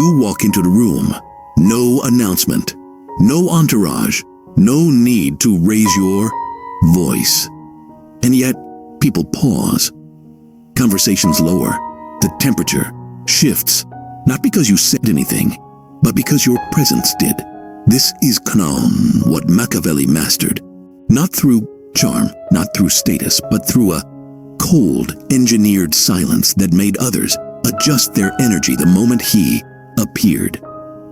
You walk into the room, no announcement, no entourage, no need to raise your voice. And yet, people pause. Conversations lower. The temperature shifts, not because you said anything, but because your presence did. This is calm, what Machiavelli mastered, not through charm, not through status, but through a cold, engineered silence that made others adjust their energy the moment he appeared.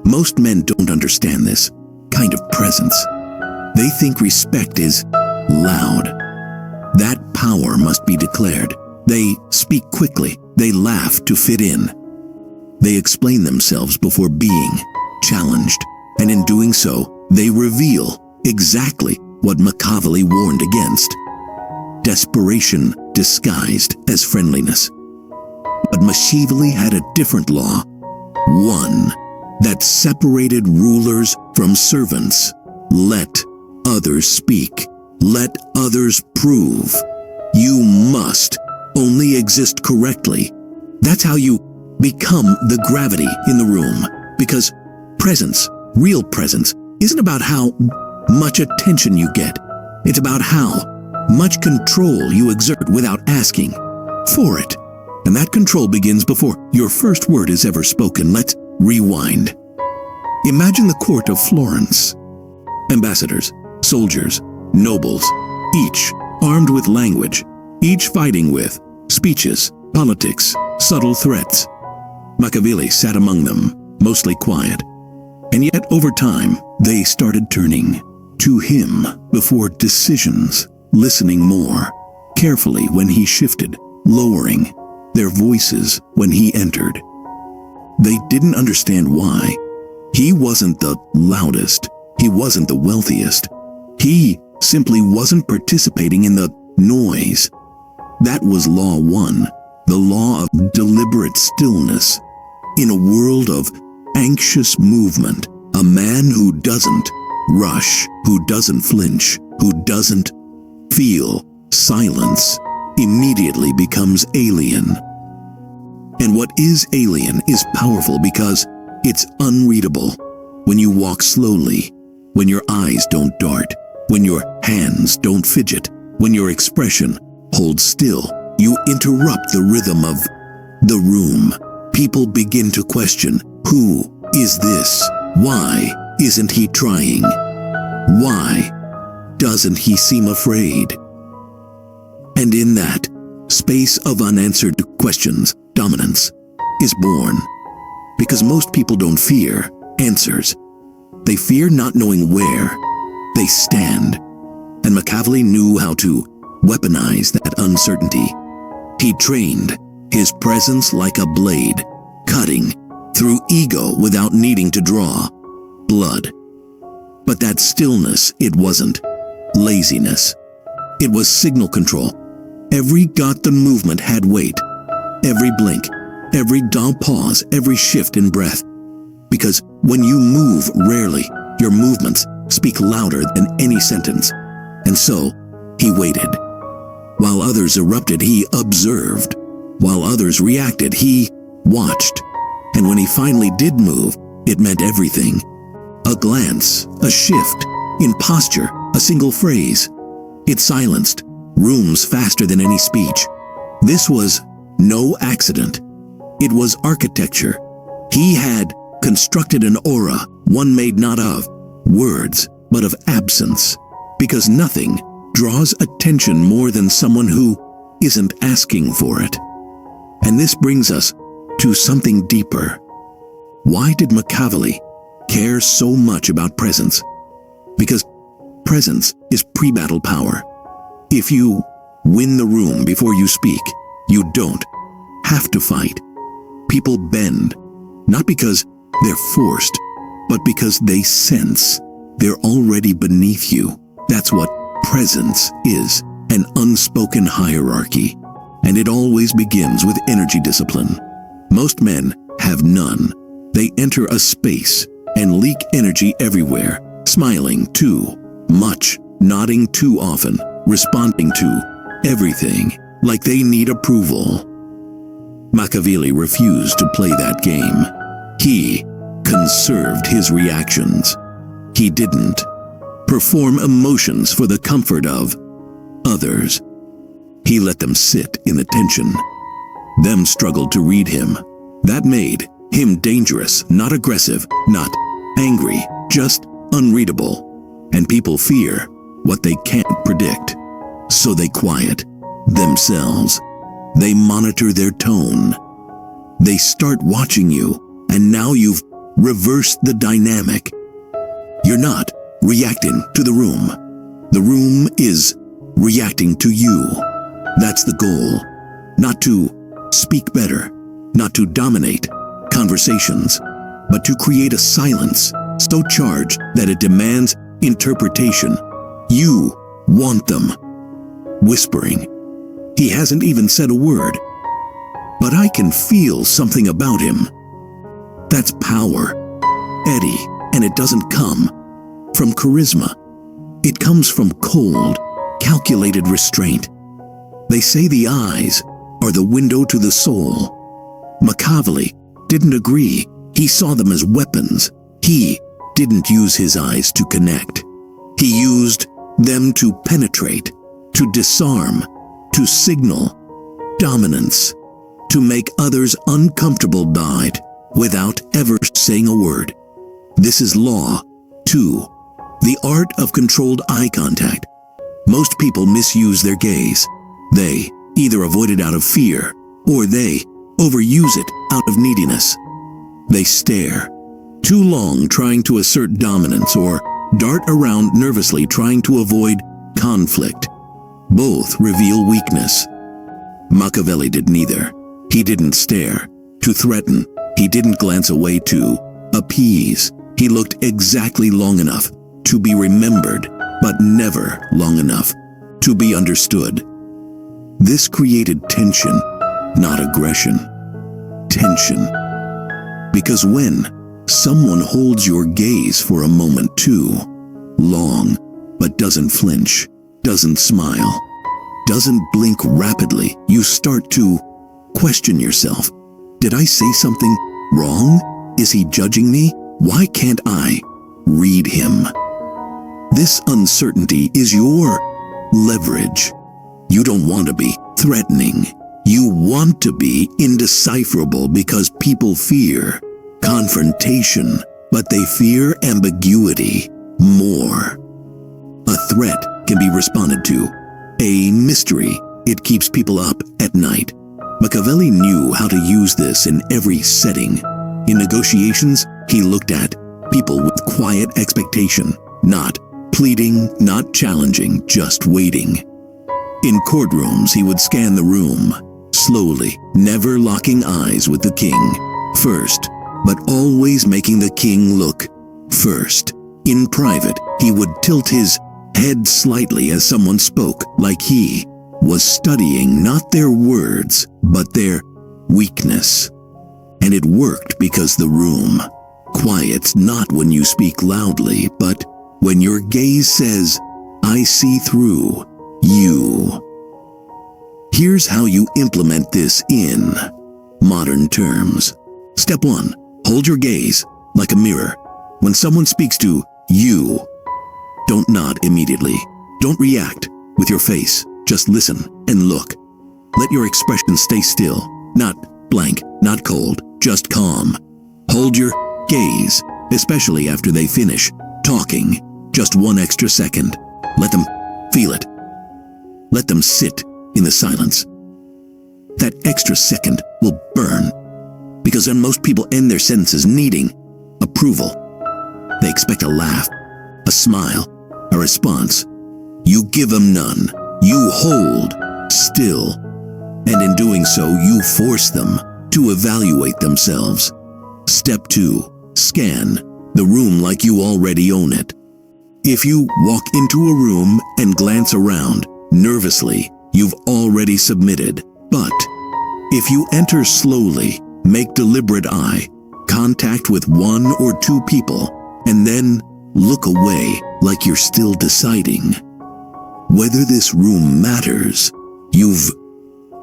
Most men don't understand this kind of presence. They think respect is loud. That power must be declared. They speak quickly. They laugh to fit in. They explain themselves before being challenged. And in doing so, they reveal exactly what Machiavelli warned against: desperation disguised as friendliness. But Machiavelli had a different law, one that separated rulers from servants. Let others speak. Let others prove. You must only exist correctly. That's how you become the gravity in the room. Because presence, real presence, isn't about how much attention you get. It's about how much control you exert without asking for it. And that control begins before your first word is ever spoken. Let's rewind. Imagine the court of Florence. Ambassadors, soldiers, nobles, each armed with language, each fighting with speeches, politics, subtle threats. Machiavelli sat among them, mostly quiet. And yet over time, they started turning to him before decisions, listening more carefully when he shifted, lowering their voices when he entered. They didn't understand why. He wasn't the loudest. He wasn't the wealthiest. He simply wasn't participating in the noise. That was Law 1, the law of deliberate stillness. In a world of anxious movement, a man who doesn't rush, who doesn't flinch, who doesn't feel silence, immediately becomes alien. And what is alien is powerful because it's unreadable. When you walk slowly, when your eyes don't dart, when your hands don't fidget, when your expression holds still, you interrupt the rhythm of the room. People begin to question, who is this? Why isn't he trying? Why doesn't he seem afraid? And in that space of unanswered questions, dominance is born. Because most people don't fear answers. They fear not knowing where they stand. And Machiavelli knew how to weaponize that uncertainty. He trained his presence like a blade, cutting through ego without needing to draw blood. But that stillness, it wasn't laziness. It was signal control. Every got-the movement had weight. Every blink, every dull pause, every shift in breath. Because when you move rarely, your movements speak louder than any sentence. And so, he waited. While others erupted, he observed. While others reacted, he watched. And when he finally did move, it meant everything. A glance, a shift, in posture, a single phrase. It silenced rooms faster than any speech. This was no accident. It was architecture. He had constructed an aura, one made not of words, but of absence. Because nothing draws attention more than someone who isn't asking for it. And this brings us to something deeper. Why did Machiavelli care so much about presence? Because presence is pre-battle power. If you win the room before you speak, you don't have to fight. People bend, not because they're forced, but because they sense they're already beneath you. That's what presence is, an unspoken hierarchy. And it always begins with energy discipline. Most men have none. They enter a space and leak energy everywhere, smiling too much, nodding too often, responding to everything like they need approval. Machiavelli refused to play that game. He conserved his reactions. He didn't perform emotions for the comfort of others. He let them sit in the tension. Them struggled to read him. That made him dangerous, not aggressive, not angry, just unreadable. And people fear what they can't predict. So they quiet themselves. They monitor their tone. They start watching you, and now you've reversed the dynamic. You're not reacting to the room. The room is reacting to you. That's the goal. Not to speak better, not to dominate conversations, but to create a silence so charged that it demands interpretation. You want them. Whispering. He hasn't even said a word, but I can feel something about him. That's power, Eddie, and it doesn't come from charisma. It comes from cold, calculated restraint. They say the eyes are the window to the soul. Machiavelli didn't agree. He saw them as weapons. He didn't use his eyes to connect. He used them to penetrate, to disarm, to signal dominance, to make others uncomfortable by it without ever saying a word. This is law, too. The art of controlled eye contact. Most people misuse their gaze. They either avoid it out of fear, or they overuse it out of neediness. They stare too long trying to assert dominance, or dart around nervously trying to avoid conflict. Both reveal weakness. Machiavelli did neither. He didn't stare to threaten. He didn't glance away to appease. He looked exactly long enough to be remembered, but never long enough to be understood. This created tension, not aggression. Tension. Because when someone holds your gaze for a moment too long, but doesn't flinch, doesn't smile, doesn't blink rapidly, you start to question yourself. Did I say something wrong? Is he judging me? Why can't I read him? This uncertainty is your leverage. You don't want to be threatening. You want to be indecipherable because people fear confrontation, but they fear ambiguity more. A threat can be responded to. A mystery, it keeps people up at night. Machiavelli knew how to use this in every setting. In negotiations, he looked at people with quiet expectation, not pleading, not challenging, just waiting. In courtrooms, he would scan the room, slowly, never locking eyes with the king first, but always making the king look first. In private, he would tilt his head slightly as someone spoke, like he was studying not their words, but their weakness. And it worked because the room quiets not when you speak loudly, but when your gaze says, I see through you. Here's how you implement this in modern terms. Step 1. Hold your gaze like a mirror. When someone speaks to you, don't nod immediately. Don't react with your face. Just listen and look. Let your expression stay still, not blank, not cold, just calm. Hold your gaze, especially after they finish talking. Just 1 extra second. Let them feel it. Let them sit in the silence. That extra second will burn, because then most people end their sentences needing approval. They expect a laugh, a smile, a response. You give them none. You hold still. And in doing so, you force them to evaluate themselves. Step 2. Scan the room like you already own it. If you walk into a room and glance around nervously, you've already submitted. But if you enter slowly, make deliberate eye contact with 1 or 2 people, and then look away like you're still deciding whether this room matters, you've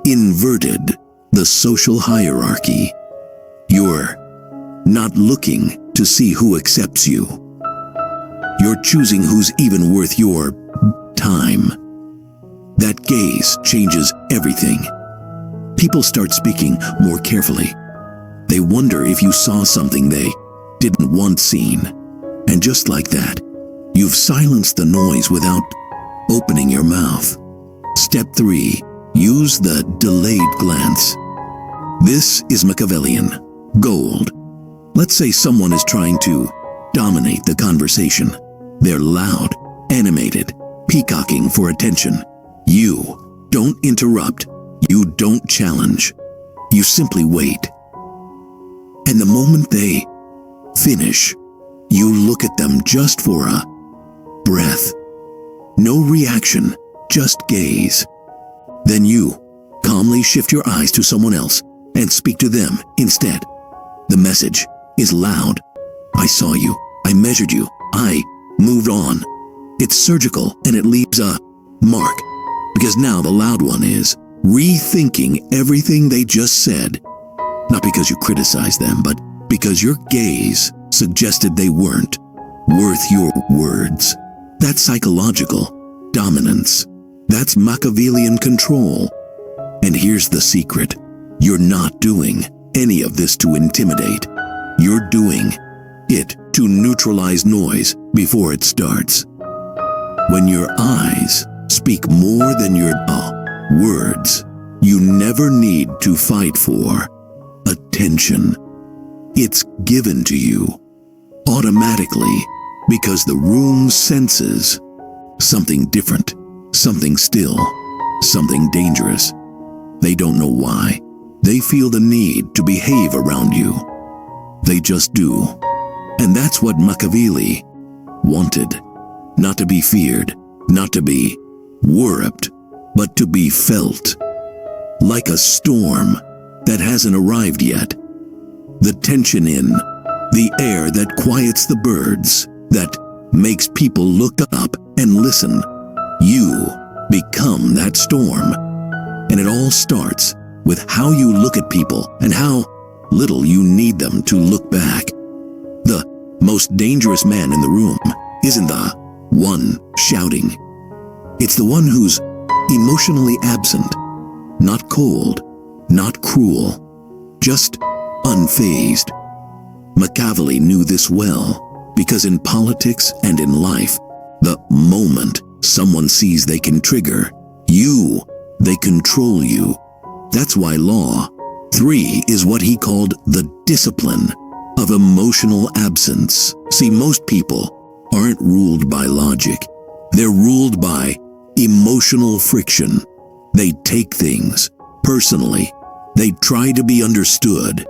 inverted the social hierarchy. You're not looking to see who accepts you. You're choosing who's even worth your time. That gaze changes everything. People start speaking more carefully. They wonder if you saw something they didn't want seen. And just like that, you've silenced the noise without opening your mouth. Step 3. Use the delayed glance. This is Machiavellian gold. Let's say someone is trying to dominate the conversation. They're loud, animated, peacocking for attention. You don't interrupt. You don't challenge. You simply wait. And the moment they finish, you look at them just for a breath. No reaction, just gaze. Then you calmly shift your eyes to someone else and speak to them instead. The message is loud. I saw you. I measured you. I moved on. It's surgical and it leaves a mark, because now the loud one is rethinking everything they just said. Not because you criticized them, but because your gaze suggested they weren't worth your words. That's psychological dominance. That's Machiavellian control. And here's the secret. You're not doing any of this to intimidate. You're doing it to neutralize noise before it starts. When your eyes speak more than your words, you never need to fight for attention. It's given to you automatically because the room senses something different, something still, something dangerous. They don't know why. They feel the need to behave around you. They just do. And that's what Machiavelli wanted. Not to be feared, not to be worshipped, but to be felt. Like a storm that hasn't arrived yet. The tension in the air that quiets the birds, that makes people look up and listen. You become that storm. And it all starts with how you look at people and how little you need them to look back. The most dangerous man in the room isn't the one shouting. It's the one who's emotionally absent, not cold, not cruel, just unfazed. Machiavelli knew this well, because in politics and in life, the moment someone sees they can trigger you, they control you. That's why Law 3 is what he called the discipline of emotional absence. See, most people aren't ruled by logic. They're ruled by emotional friction. They take things personally. They try to be understood.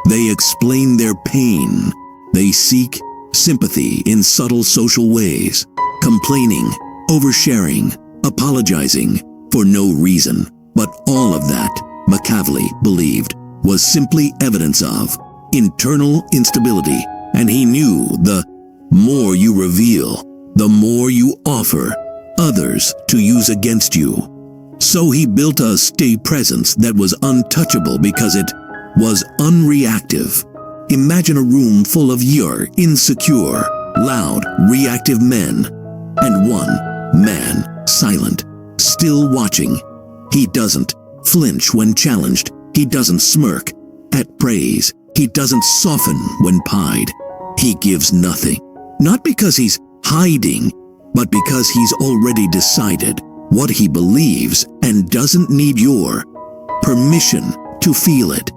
They explain their pain. They seek sympathy in subtle social ways, complaining, oversharing, apologizing for no reason. But all of that, Machiavelli believed, was simply evidence of internal instability, and he knew the more you reveal, the more you offer others to use against you. So he built a state presence that was untouchable because it was unreactive. Imagine a room full of insecure, loud, reactive men, and one man, silent, still watching. He doesn't flinch when challenged. He doesn't smirk at praise. He doesn't soften when pied. He gives nothing. Not because he's hiding, but because he's already decided what he believes and doesn't need your permission to feel it.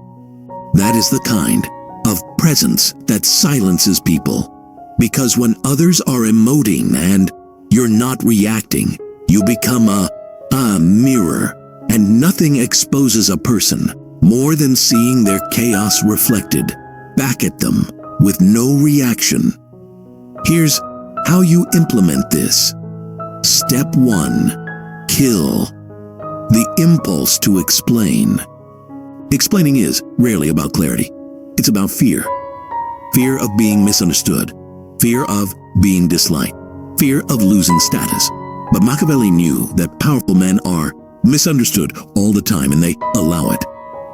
That is the kind of presence that silences people. Because when others are emoting and you're not reacting, you become a mirror. And nothing exposes a person more than seeing their chaos reflected back at them with no reaction. Here's how you implement this. Step 1. Kill the impulse to explain. Explaining is rarely about clarity. It's about fear. Fear of being misunderstood. Fear of being disliked. Fear of losing status. But Machiavelli knew that powerful men are misunderstood all the time, and they allow it.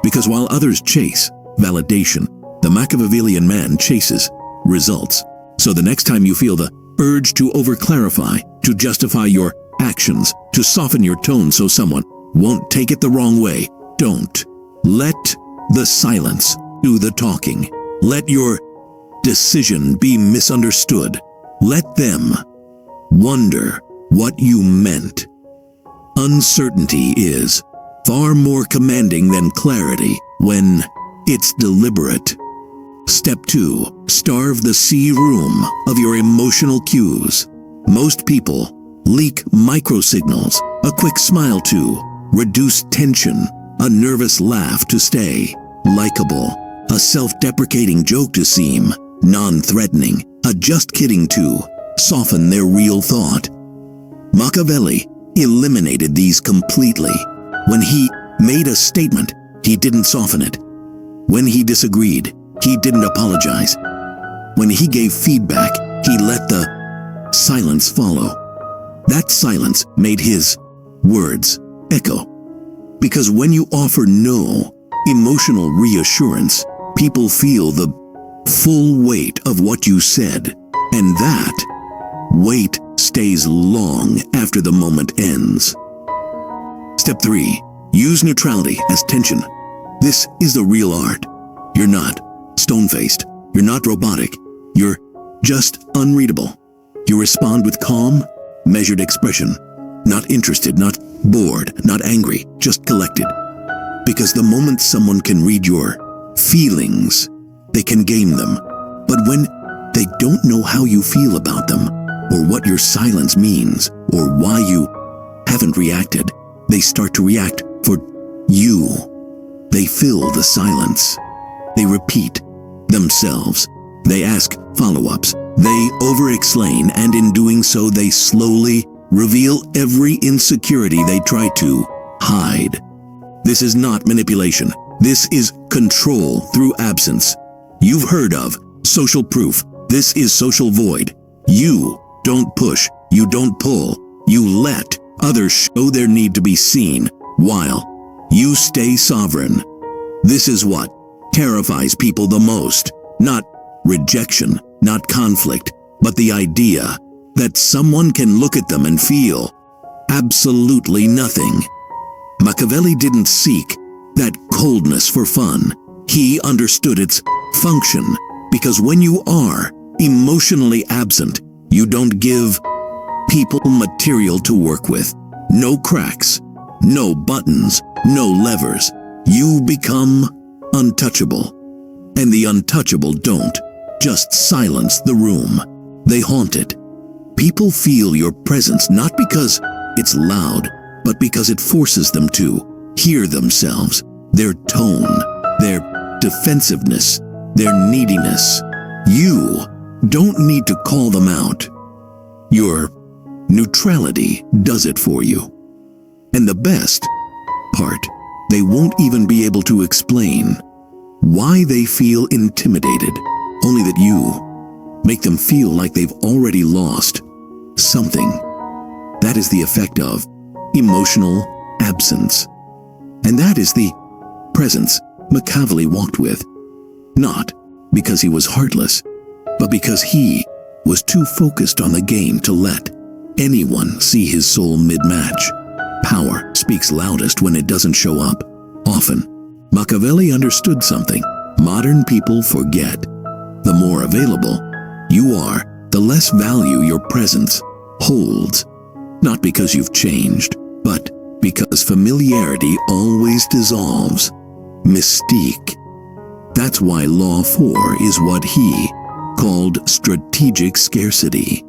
Because while others chase validation, The Machiavellian man chases results. So the next time you feel the urge to overclarify, to justify your actions, to soften your tone so someone won't take it the wrong way, don't. Let the silence do the talking. Let your decision be misunderstood. Let them wonder what you meant. Uncertainty is far more commanding than clarity when it's deliberate. Step 2. Starve the sea room of your emotional cues. Most people leak microsignals, a quick smile to reduce tension, a nervous laugh to stay likable, a self-deprecating joke to seem non-threatening, a just kidding to soften their real thought. Machiavelli eliminated these completely. When he made a statement, he didn't soften it. When he disagreed, he didn't apologize. When he gave feedback, he let the silence follow. That silence made his words echo. Because when you offer no emotional reassurance, people feel the full weight of what you said, and that weight stays long after the moment ends. Step 3. Use neutrality as tension. This is the real art. You're not stone-faced. You're not robotic. You're just unreadable. You respond with calm, measured expression. Not interested, not bored, not angry, just collected. Because the moment someone can read your feelings, they can game them. But when they don't know how you feel about them, or what your silence means, or why you haven't reacted, they start to react for you. They fill the silence. They repeat themselves. They ask follow-ups. They over-explain, and in doing so, they slowly reveal every insecurity they try to hide. This is not manipulation. This is control through absence. You've heard of social proof. This is social void. You don't push. You don't pull. You let others show their need to be seen, while you stay sovereign. This is what terrifies people the most. Not rejection, not conflict, but the idea that someone can look at them and feel absolutely nothing. Machiavelli didn't seek that coldness for fun. He understood its function, because when you are emotionally absent, you don't give people material to work with. No cracks, no buttons, no levers. You become untouchable. And the untouchable don't just silence the room. They haunt it. People feel your presence not because it's loud, but because it forces them to hear themselves, their tone, their defensiveness, their neediness. You don't need to call them out. Your neutrality does it for you. And the best part, they won't even be able to explain why they feel intimidated, only that you make them feel like they've already lost something. That is the effect of emotional absence. And that is the presence Machiavelli walked with, not because he was heartless, but because he was too focused on the game to let anyone see his soul mid-match. Power speaks loudest when it doesn't show up. Often, Machiavelli understood something modern people forget. The more available you are, the less value your presence holds. Not because you've changed, but because familiarity always dissolves mystique. That's why Law 4 is what he called strategic scarcity.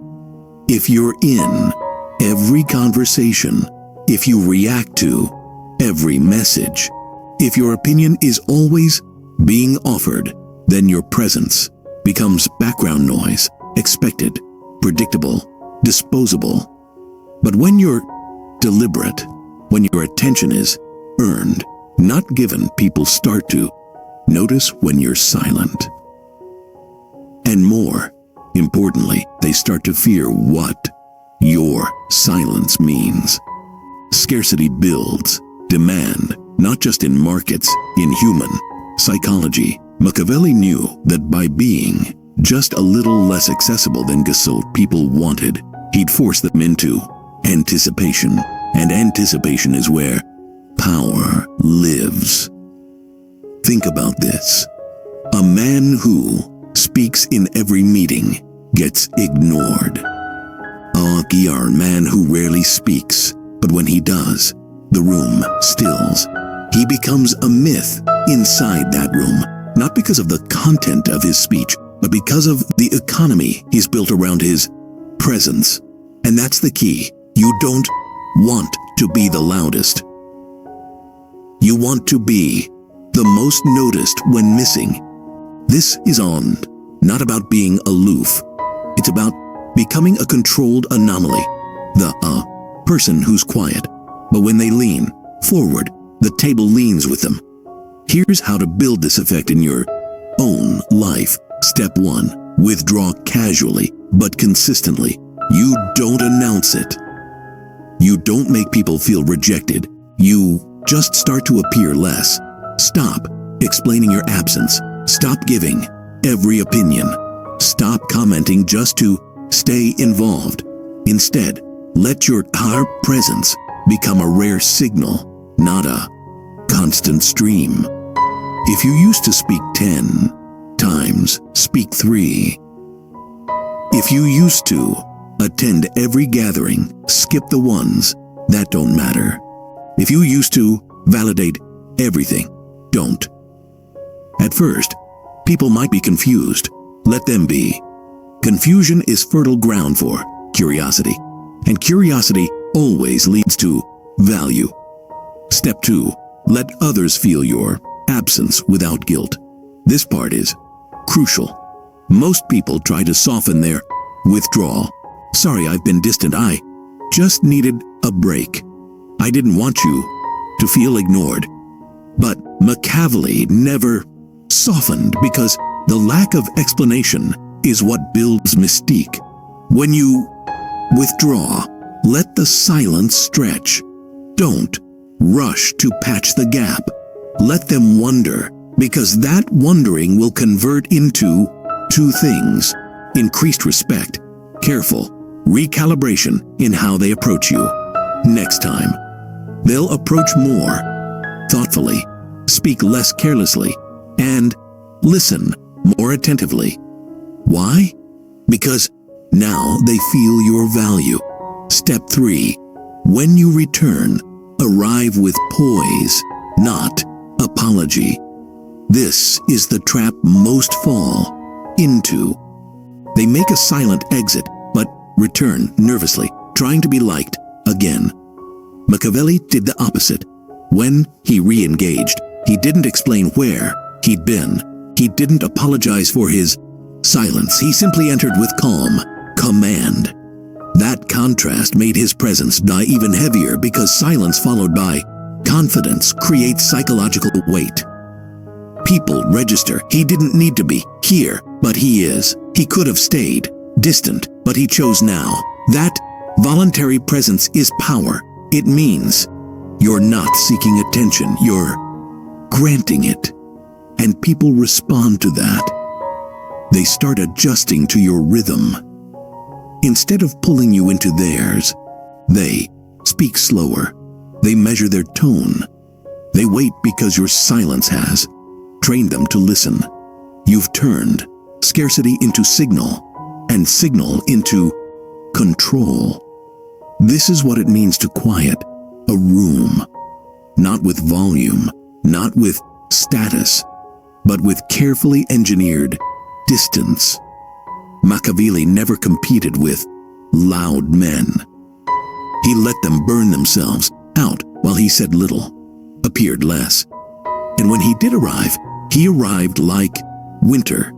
If you're in every conversation, if you react to every message, if your opinion is always being offered, then your presence becomes background noise, expected, predictable, disposable. But when you're deliberate, when your attention is earned, not given, people start to notice when you're silent. And more importantly, they start to fear what your silence means. Scarcity builds demand, not just in markets, in human psychology. Machiavelli knew that by being just a little less accessible than Gasot people wanted, he'd force them into anticipation. And anticipation is where power lives. Think about this. A man who speaks in every meeting gets ignored. A man who rarely speaks, but when he does, the room stills. He becomes a myth inside that room, not because of the content of his speech, but because of the economy he's built around his presence. And that's the key. You don't want to be the loudest. You want to be the most noticed when missing. This is not about being aloof. It's about becoming a controlled anomaly. The person who's quiet, but when they lean forward, the table leans with them. Here's how to build this effect in your own life. Step 1. Withdraw casually, but consistently. You don't announce it. You don't make people feel rejected. You just start to appear less. Stop explaining your absence. Stop giving every opinion. Stop commenting just to stay involved. Instead, let your presence become a rare signal, not a constant stream. If you used to speak 10 times, speak 3. If you used to attend every gathering, skip the ones that don't matter. If you used to validate everything, don't. At first, people might be confused. Let them be. Confusion is fertile ground for curiosity, and curiosity always leads to value. Step 2. Let others feel your absence without guilt. This part is crucial. Most people try to soften their withdrawal. Sorry, I've been distant. I just needed a break. I didn't want you to feel ignored. But Machiavelli never softened because the lack of explanation is what builds mystique. When you withdraw, let the silence stretch. Don't rush to patch the gap. Let them wonder, because that wondering will convert into 2 things: increased respect, careful recalibration in how they approach you. Next time, they'll approach more thoughtfully, speak less carelessly, and listen more attentively. Why? Because now they feel your value. Step 3. When you return, arrive with poise, not apology. This is the trap most fall into. They make a silent exit, but return nervously, trying to be liked again. Machiavelli did the opposite. When he re-engaged, he didn't explain where he'd been. He didn't apologize for his silence. He simply entered with calm command. That contrast made his presence die even heavier, because silence followed by confidence creates psychological weight. People register. He didn't need to be here, but he is. He could have stayed distant, but he chose now. That voluntary presence is power. It means you're not seeking attention, you're granting it. And people respond to that. They start adjusting to your rhythm. Instead of pulling you into theirs, they speak slower. They measure their tone. They wait because your silence has trained them to listen. You've turned scarcity into signal, and signal into control. This is what it means to quiet a room, not with volume, not with status, but with carefully engineered distance. Machiavelli never competed with loud men. He let them burn themselves out while he said little, appeared less. And when he did arrive, he arrived like winter,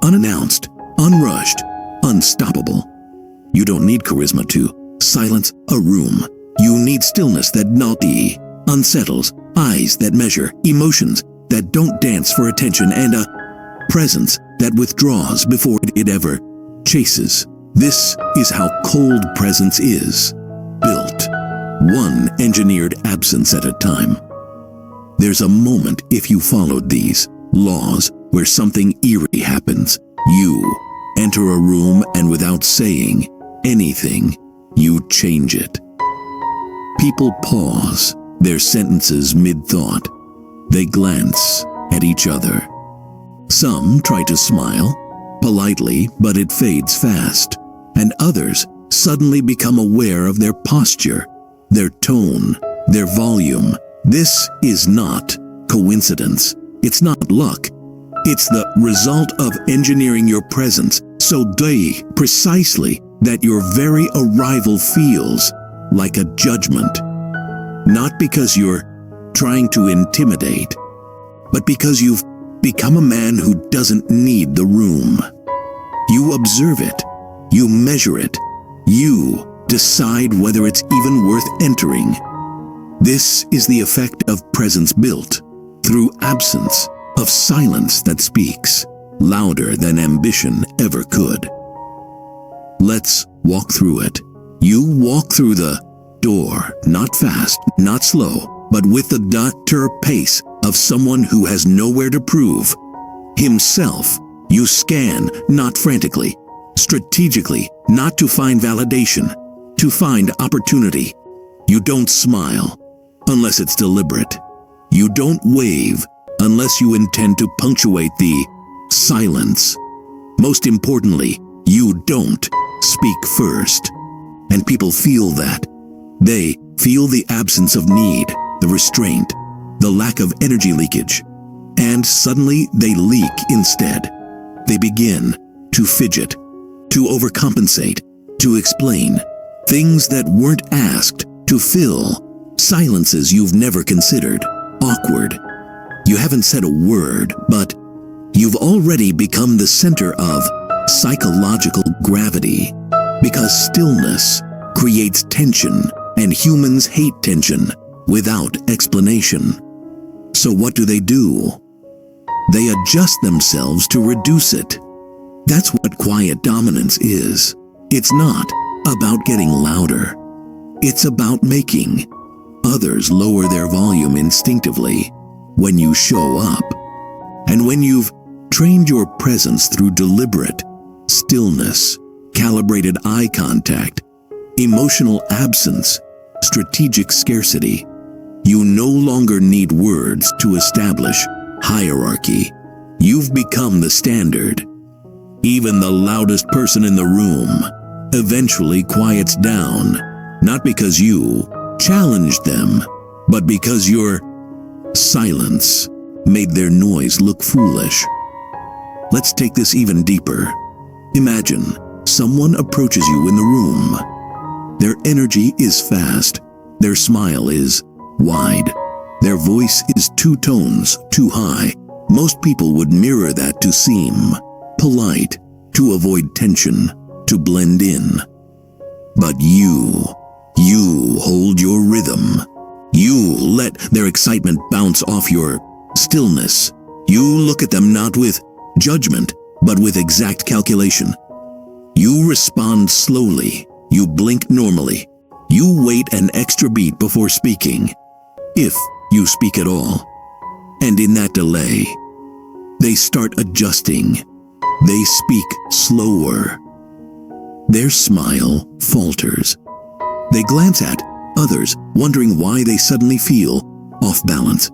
unannounced, unrushed, unstoppable. You don't need charisma to silence a room. You need stillness that unsettles, eyes that measure, emotions that don't dance for attention, and a presence that withdraws before it ever chases. This is how cold presence is built, one engineered absence at a time. There's a moment, if you followed these laws, where something eerie happens. You enter a room and without saying anything, you change it. People pause their sentences mid-thought. They glance at each other. Some try to smile, politely, but it fades fast, and others suddenly become aware of their posture, their tone, their volume. This is not coincidence. It's not luck. It's the result of engineering your presence so precisely that your very arrival feels like a judgment. Not because you're trying to intimidate, but because you've become a man who doesn't need the room. You observe it. You measure it. You decide whether it's even worth entering. This is the effect of presence built through absence, of silence that speaks louder than ambition ever could. Let's walk through it. You walk through the door, not fast, not slow, but with the doctor pace of someone who has nowhere to prove himself. You scan, not frantically, strategically, not to find validation, to find opportunity. You don't smile unless it's deliberate. You don't wave unless you intend to punctuate the silence. Most importantly, you don't speak first. And people feel that. They feel the absence of need, the restraint, the lack of energy leakage. And suddenly they leak instead. They begin to fidget, to overcompensate, to explain things that weren't asked, to fill silences you've never considered. Awkward. You haven't said a word, but you've already become the center of psychological gravity, because stillness creates tension, and humans hate tension without explanation. So what do? They adjust themselves to reduce it. That's what quiet dominance is. It's not about getting louder. It's about making others lower their volume instinctively when you show up. And when you've trained your presence through deliberate stillness, calibrated eye contact, emotional absence, strategic scarcity, you no longer need words to establish hierarchy. You've become the standard. Even the loudest person in the room eventually quiets down, not because you challenged them, but because your silence made their noise look foolish. Let's take this even deeper. Imagine someone approaches you in the room. Their energy is fast. Their smile is wide. Their voice is 2 tones too high. Most people would mirror that to seem polite, to avoid tension, to blend in. But you hold your rhythm. You let their excitement bounce off your stillness. You look at them not with judgment, but with exact calculation. You respond slowly. You blink normally. You wait an extra beat before speaking, if you speak at all. And in that delay, they start adjusting. They speak slower. Their smile falters. They glance at others, wondering why they suddenly feel off balance.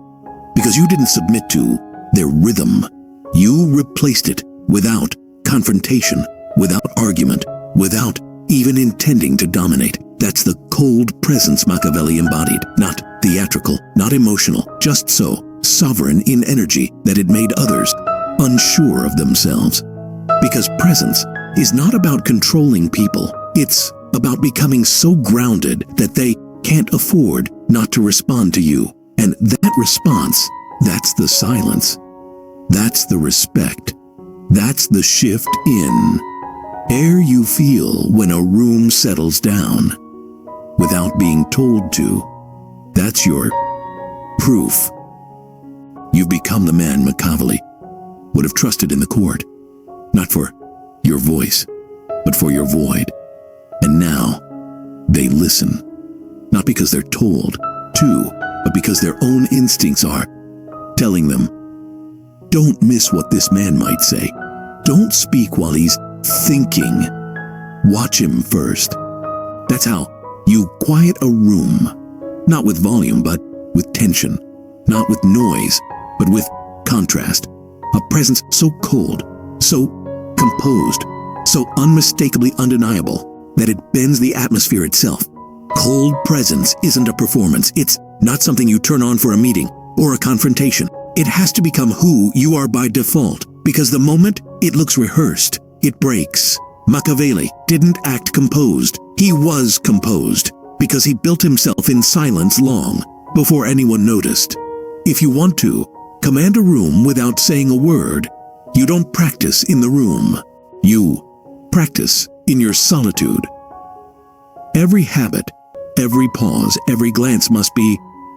Because you didn't submit to their rhythm. You replaced it without confrontation, without argument, without even intending to dominate. That's the cold presence Machiavelli embodied, not theatrical, not emotional, just so sovereign in energy that it made others unsure of themselves. Because presence is not about controlling people. It's about becoming so grounded that they can't afford not to respond to you. And that response, that's the silence. That's the respect. That's the shift in air you feel when a room settles down without being told to. That's your proof. You've become the man Machiavelli would have trusted in the court, not for your voice, but for your void. And now they listen, not because they're told to, but because their own instincts are telling them, Don't miss what this man might say. Don't speak while he's thinking. Watch him first. That's how you quiet a room. Not with volume, but with tension. Not with noise, but with contrast. A presence so cold, so composed, so unmistakably undeniable that it bends the atmosphere itself. Cold presence isn't a performance. It's not something you turn on for a meeting or a confrontation. It has to become who you are by default, because the moment it looks rehearsed, it breaks. Machiavelli didn't act composed. He was composed because he built himself in silence long before anyone noticed. If you want to command a room without saying a word, you don't practice in the room. You practice in your solitude. Every habit, every pause, every glance must be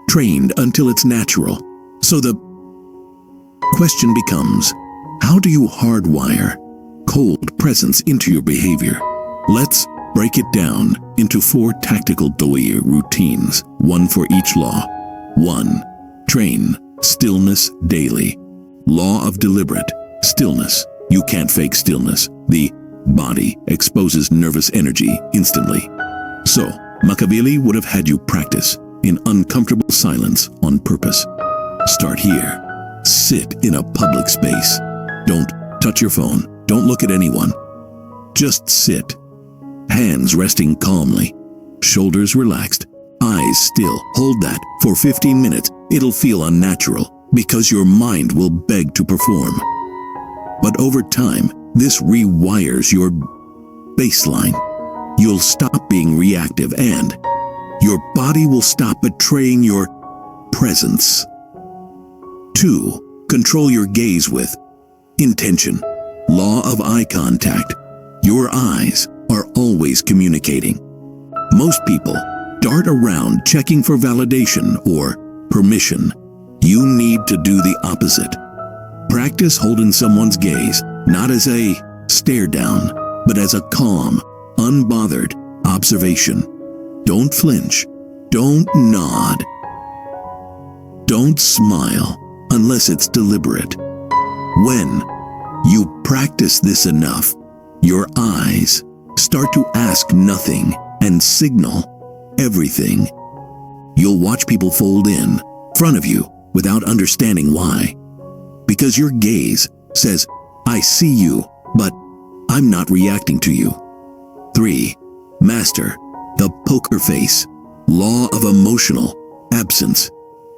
trained until it's natural. So the question becomes, how do you hardwire cold presence into your behavior? Let's break it down into 4 tactical routines, one for each law. 1. Train stillness daily. Law of deliberate stillness. You can't fake stillness. The body exposes nervous energy instantly. So, Machiavelli would have had you practice in uncomfortable silence on purpose. Start here. Sit in a public space. Don't touch your phone. Don't look at anyone. Just sit. Hands resting calmly. Shoulders relaxed. Eyes still. Hold that for 15 minutes. It'll feel unnatural because your mind will beg to perform. But over time, this rewires your baseline. You'll stop being reactive and your body will stop betraying your presence. 2. Control your gaze with intention. Law of eye contact. Your eyes are always communicating. Most people dart around checking for validation or permission. You need to do the opposite. Practice holding someone's gaze, not as a stare down, but as a calm, unbothered observation. Don't flinch. Don't nod. Don't smile unless it's deliberate. When you practice this enough, your eyes start to ask nothing and signal everything. You'll watch people fold in front of you without understanding why. Because your gaze says, I see you, but I'm not reacting to you. 3. Master the poker face. Law of emotional absence.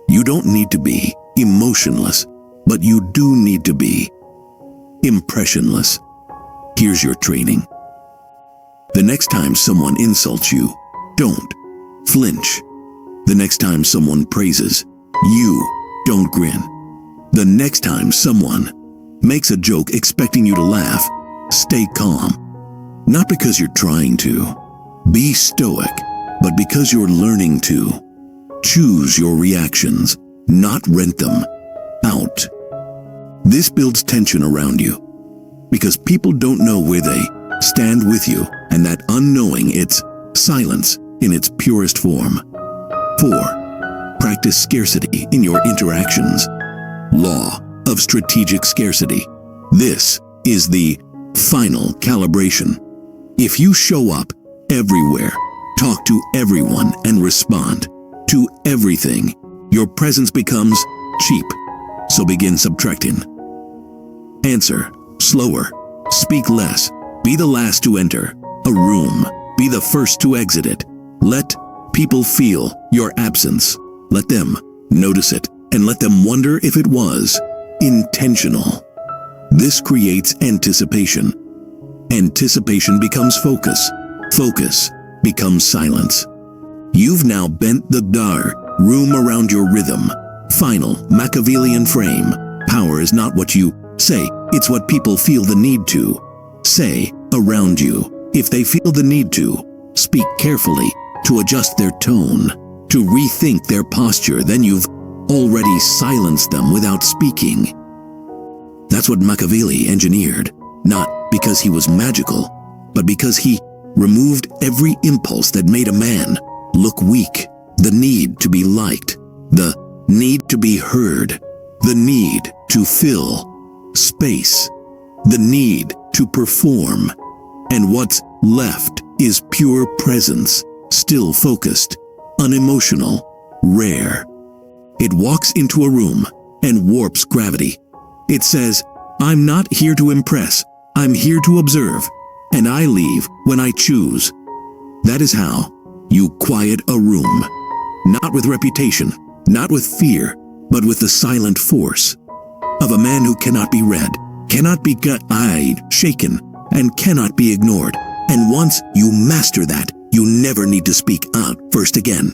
You don't need to be emotionless, but you do need to be impressionless. Here's your training. The next time someone insults you, don't flinch. The next time someone praises, you don't grin. The next time someone makes a joke expecting you to laugh, stay calm. Not because you're trying to be stoic, but because you're learning to choose your reactions, not rent them out. This builds tension around you because people don't know where they stand with you, and that unknowing, it's silence in its purest form. 4. Practice scarcity in your interactions. Law of strategic scarcity. This is the final calibration. If you show up everywhere, talk to everyone, and respond to everything, your presence becomes cheap. So begin subtracting. Answer slower. Speak less. Be the last to enter a room. Be the first to exit it. Let people feel your absence. Let them notice it, and let them wonder if it was intentional. This creates anticipation. Anticipation becomes focus. Focus becomes silence. You've now bent the room around your rhythm. Final Machiavellian frame. Power is not what you say, it's what people feel the need to say around you. If they feel the need to speak carefully, to adjust their tone, to rethink their posture, then you've already silenced them without speaking. That's what Machiavelli engineered, not because he was magical, but because he removed every impulse that made a man look weak. The need to be liked, the need to be heard, the need to fill space, the need to perform, and what's left is pure presence, still focused, unemotional, rare. It walks into a room and warps gravity. It says, "I'm not here to impress, I'm here to observe, and I leave when I choose." That is how you quiet a room. Not with reputation, not with fear, but with the silent force of a man who cannot be read, cannot be gut-eyed, shaken, and cannot be ignored. And once you master that, you never need to speak out first again.